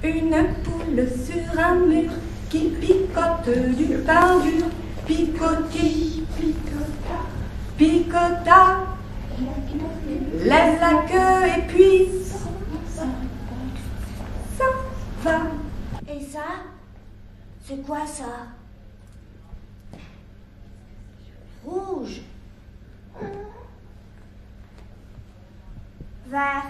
Une poule sur un mur qui picote du pain dur. Picotis, picota, picota, lève la queue et puis ça va. Et ça? C'est quoi ça? Rouge. Vert.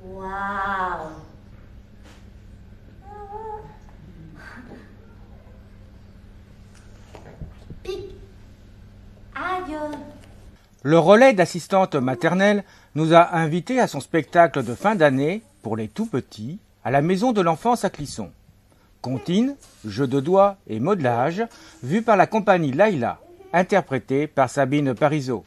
Waouh! Pic. Aïe! Le relais d'assistante maternelle nous a invités à son spectacle de fin d'année pour les tout-petits à la Maison de l'Enfance à Clisson. Comptines, jeux de doigts et modelage vus par la compagnie Laïla, interprétée par Sabine Parizeau.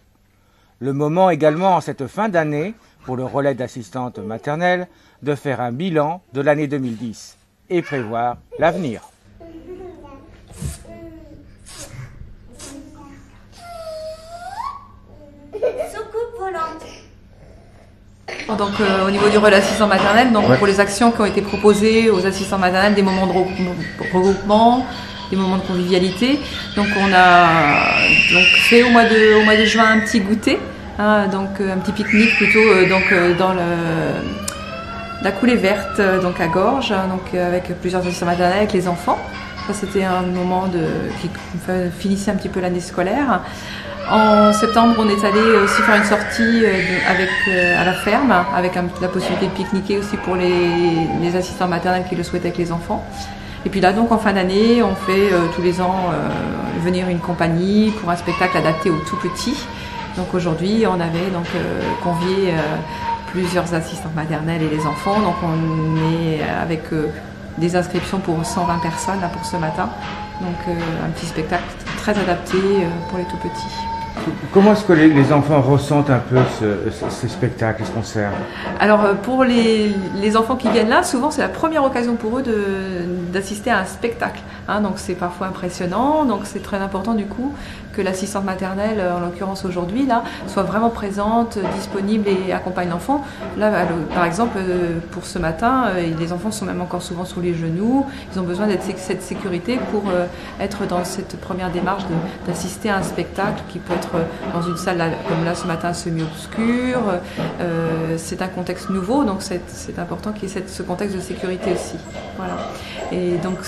Le moment également en cette fin d'année pour le relais d'assistante maternelle de faire un bilan de l'année 2010 et prévoir l'avenir. Soucoupe volante. Donc au niveau du relais assistant maternel, donc pour les actions qui ont été proposées aux assistants maternels, des moments de regroupement, des moments de convivialité. Donc on a fait au mois de juin un petit goûter, donc un petit pique-nique plutôt dans la coulée verte donc à Gorges, donc avec plusieurs assistants maternels avec les enfants. Ça c'était un moment qui finissait un petit peu l'année scolaire. En septembre, on est allé aussi faire une sortie à la ferme, avec la possibilité de pique-niquer aussi pour les assistants maternels qui le souhaitaient avec les enfants. Et puis là, donc en fin d'année, on fait tous les ans venir une compagnie pour un spectacle adapté aux tout petits. Donc aujourd'hui, on avait donc convié plusieurs assistantes maternelles et les enfants. Donc on est avec des inscriptions pour 120 personnes là, pour ce matin. Donc un petit spectacle très adapté pour les tout petits. Comment est-ce que les enfants ressentent un peu ce spectacle, ce concert? Alors pour les enfants qui viennent là, souvent c'est la première occasion pour eux d'assister à un spectacle. Donc c'est parfois impressionnant, donc c'est très important du coup que l'assistante maternelle, en l'occurrence aujourd'hui, là, soit vraiment présente, disponible et accompagne l'enfant. Là, par exemple, pour ce matin, les enfants sont même encore souvent sous les genoux. Ils ont besoin de cette sécurité pour être dans cette première démarche d'assister à un spectacle qui peut être dans une salle comme là ce matin semi-obscure. C'est un contexte nouveau, donc c'est important qu'il y ait ce contexte de sécurité aussi. Voilà. Et donc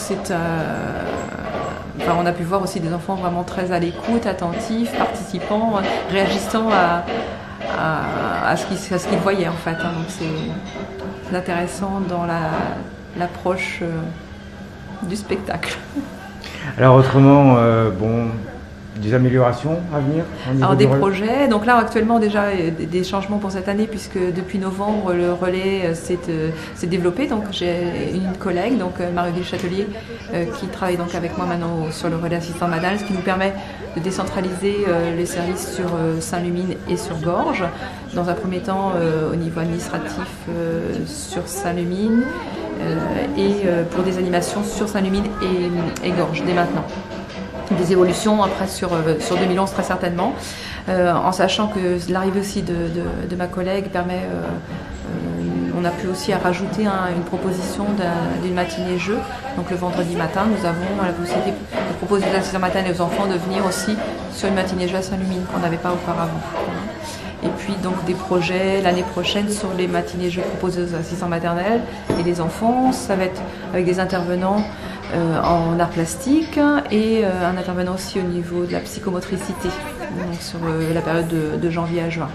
on a pu voir aussi des enfants vraiment très à l'écoute, attentifs, participants, réagissant à ce qu'ils voyaient en fait. Donc c'est intéressant dans l'approche du spectacle. Alors autrement, des améliorations à venir? Alors des projets, donc là actuellement déjà des changements pour cette année puisque depuis novembre le relais s'est développé. Donc j'ai une collègue, donc Marie-Odile Châtelier, qui travaille donc avec moi maintenant sur le relais assistant maternel, ce qui nous permet de décentraliser les services sur Saint-Lumine et sur Gorges. Dans un premier temps au niveau administratif sur Saint-Lumine et pour des animations sur Saint-Lumine et Gorges dès maintenant. Des évolutions après sur 2011 très certainement, en sachant que l'arrivée aussi de ma collègue permet, on a pu aussi rajouter une proposition d'une matinée jeu. Donc le vendredi matin, nous avons la possibilité de proposer aux assistants maternels et aux enfants de venir aussi sur une matinée jeu à Saint-Lumine qu'on n'avait pas auparavant. Et puis donc des projets l'année prochaine sur les matinées jeux proposés aux assistants maternels et les enfants. Ça va être avec des intervenants en arts plastiques et un intervenant aussi au niveau de la psychomotricité, donc sur la période de janvier à juin.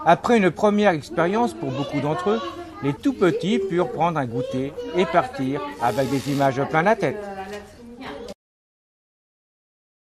Après une première expérience pour beaucoup d'entre eux, les tout petits purent prendre un goûter et partir avec des images plein la tête.